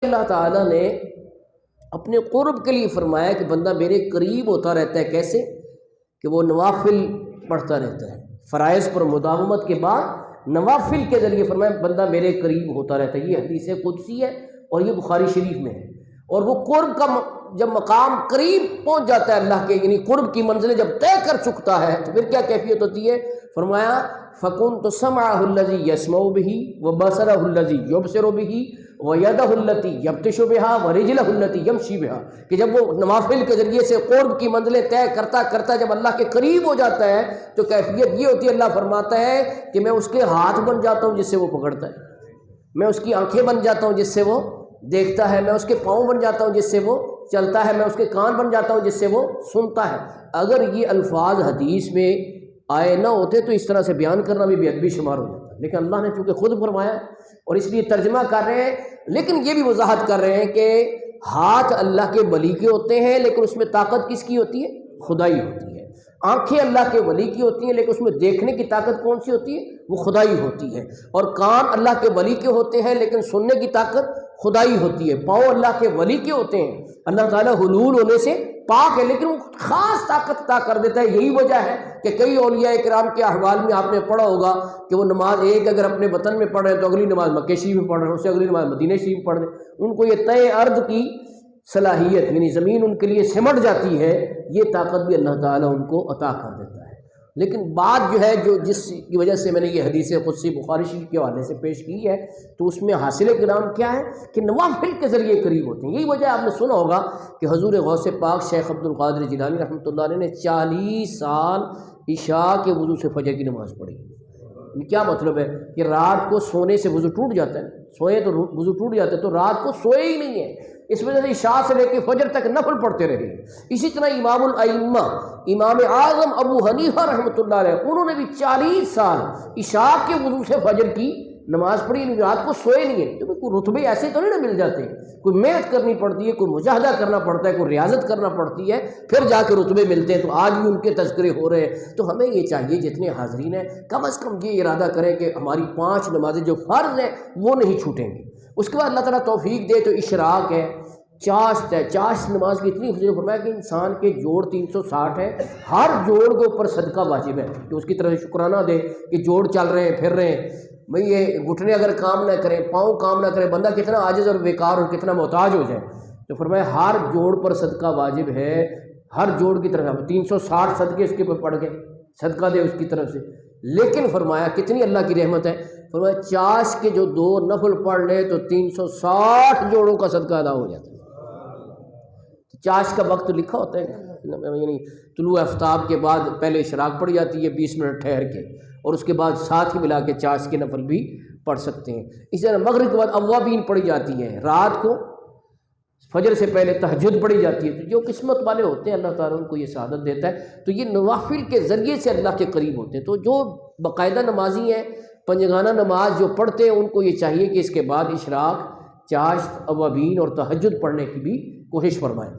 اللہ تعالیٰ نے اپنے قرب کے لیے فرمایا کہ بندہ میرے قریب ہوتا رہتا ہے۔ کیسے؟ کہ وہ نوافل پڑھتا رہتا ہے، فرائض پر مداومت کے بعد نوافل کے ذریعے فرمایا بندہ میرے قریب ہوتا رہتا ہے۔ یہ حدیث قدسی ہے اور یہ بخاری شریف میں ہے۔ اور وہ قرب کا جب مقام قریب پہنچ جاتا ہے اللہ کے، یعنی قرب کی منزلیں جب طے کر چکتا ہے تو پھر کیا کیفیت ہوتی ہے؟ فرمایا فَكُنْتُ سَمْعَهُ الَّذِي يَسْمَعُ بِهِ وَبَصَرَهُ الَّذِي يُبْصِرُ بِهِ وَيَدَهُ الَّتِي يَبْطِشُ بِهَا وَرِجْلَهُ الَّتِي يَمْشِي بِهَا، کہ جب وہ نوافل کے ذریعے سے قرب کی منزلیں طے کرتا کرتا جب اللہ کے قریب ہو جاتا ہے تو کیفیت یہ ہوتی ہے، اللہ فرماتا ہے کہ میں اس کے ہاتھ بن جاتا ہوں جس سے وہ پکڑتا ہے، میں اس کی آنکھیں بن جاتا ہوں جس سے وہ دیکھتا ہے، میں اس کے پاؤں بن جاتا ہوں جس سے وہ چلتا ہے، میں اس کے کان بن جاتا ہوں جس سے وہ سنتا ہے۔ اگر یہ الفاظ حدیث میں آئے نہ ہوتے تو اس طرح سے بیان کرنا بھی بے ادبی شمار ہو جاتا، لیکن اللہ نے چونکہ خود فرمایا اور اس لیے ترجمہ کر رہے ہیں، لیکن یہ بھی وضاحت کر رہے ہیں کہ ہاتھ اللہ کے ولی کے ہوتے ہیں لیکن اس میں طاقت کس کی ہوتی ہے؟ خدائی ہوتی ہے۔ آنکھیں اللہ کے ولی کی ہوتی ہیں لیکن اس میں دیکھنے کی طاقت کون سی ہوتی ہے؟ وہ خدائی ہوتی ہے۔ اور کان اللہ کے ولی کے ہوتے ہیں لیکن سننے کی طاقت خدائی ہوتی ہے۔ پاؤں اللہ کے ولی کے ہوتے ہیں، اللہ تعالیٰ حلول ہونے سے پاک ہے لیکن وہ خاص طاقت عطا کر دیتا ہے۔ یہی وجہ ہے کہ کئی اولیاء کرام کے احوال میں آپ نے پڑھا ہوگا کہ وہ نماز ایک اگر اپنے وطن میں پڑھ رہے ہیں تو اگلی نماز مکہ شریف میں پڑھ رہے ہیں، اس سے اگلی نماز مدینہ شریف میں پڑھ رہے ہیں۔ ان کو یہ طے ارض کی صلاحیت، یعنی زمین ان کے لیے سمٹ جاتی ہے، یہ طاقت بھی اللہ تعالیٰ ان کو عطا کر دیتا ہے۔ لیکن بات جو ہے جس کی وجہ سے میں نے یہ حدیث قدسی بخاری شریف کے حوالے سے پیش کی ہے تو اس میں حاصل کرام کیا ہے کہ نوافل کے ذریعے قریب ہوتے ہیں۔ یہی وجہ آپ نے سنا ہوگا کہ حضور غوث پاک شیخ عبد القادر جیلانی رحمۃ اللہ علیہ نے 40 سال عشاء کے وضو سے فجر کی نماز پڑھی۔ کیا مطلب ہے کہ رات کو سونے سے وضو ٹوٹ جاتا ہے، سوئے تو وضو ٹوٹ جاتا ہے تو رات کو سوئے ہی نہیں ہے، اس وجہ سے عشاء سے لے کے فجر تک نفل پڑھتے رہے۔ اسی طرح امام الائمہ امام اعظم ابو حنیفہ رحمۃ اللہ علیہ انہوں نے بھی 40 سال عشاء کے وضو سے فجر کی نماز پڑھی، لیکن رات کو سوئے نہیں ہے۔ تو کوئی رتبے ایسے تو نہیں نہ مل جاتے، کوئی محنت کرنی پڑتی ہے، کوئی مجاہدہ کرنا پڑتا ہے، کوئی ریاضت کرنا پڑتی ہے، پھر جا کے رتبے ملتے ہیں۔ تو آج بھی ان کے تذکرے ہو رہے ہیں۔ تو ہمیں یہ چاہیے جتنے حاضرین ہیں کم از کم یہ ارادہ کریں کہ ہماری 5 نمازیں جو فرض ہیں وہ نہیں چھوٹیں گی۔ اس کے بعد اللہ تعالیٰ توفیق دے تو اشراق ہے، چاشت ہے۔ چاشت نماز کی اتنی فضیلت فرمایا کہ انسان کے جوڑ 360 ہے، ہر جوڑ کے اوپر صدقہ واجب ہے کہ اس کی طرف شکرانہ دے کہ جوڑ چل رہے ہیں، پھر رہے ہیں۔ بھئی یہ گھٹنے اگر کام نہ کریں، پاؤں کام نہ کریں، بندہ کتنا عاجز اور بیکار اور کتنا محتاج ہو جائے۔ تو فرمایا ہر جوڑ پر صدقہ واجب ہے، ہر جوڑ کی طرف 360 صدقے اس کے اوپر پڑھ گئے، صدقہ دے اس کی طرف سے۔ لیکن فرمایا کتنی اللہ کی رحمت ہے، فرمایا چاش کے جو 2 نفل پڑھ لے تو 360 جوڑوں کا صدقہ ادا ہو جاتا ہے۔ چاش کا وقت لکھا ہوتا ہے، یعنی طلوع آفتاب کے بعد پہلے اشراق پڑھ جاتی ہے 20 منٹ ٹھہر کے، اور اس کے بعد ساتھ ہی ملا کے چاش کے نفل بھی پڑھ سکتے ہیں۔ اسی طرح مغرب کے بعد اوابین پڑھی جاتی ہے، رات کو فجر سے پہلے تہجد پڑھی جاتی ہے۔ تو جو قسمت والے ہوتے ہیں اللہ تعالیٰ ان کو یہ سعادت دیتا ہے۔ تو یہ نوافل کے ذریعے سے اللہ کے قریب ہوتے ہیں۔ تو جو باقاعدہ نمازی ہیں، پنجگانہ نماز جو پڑھتے ہیں، ان کو یہ چاہیے کہ اس کے بعد اشراق، چاشت، اوابین اور تہجد پڑھنے کی بھی کوشش فرمائیں۔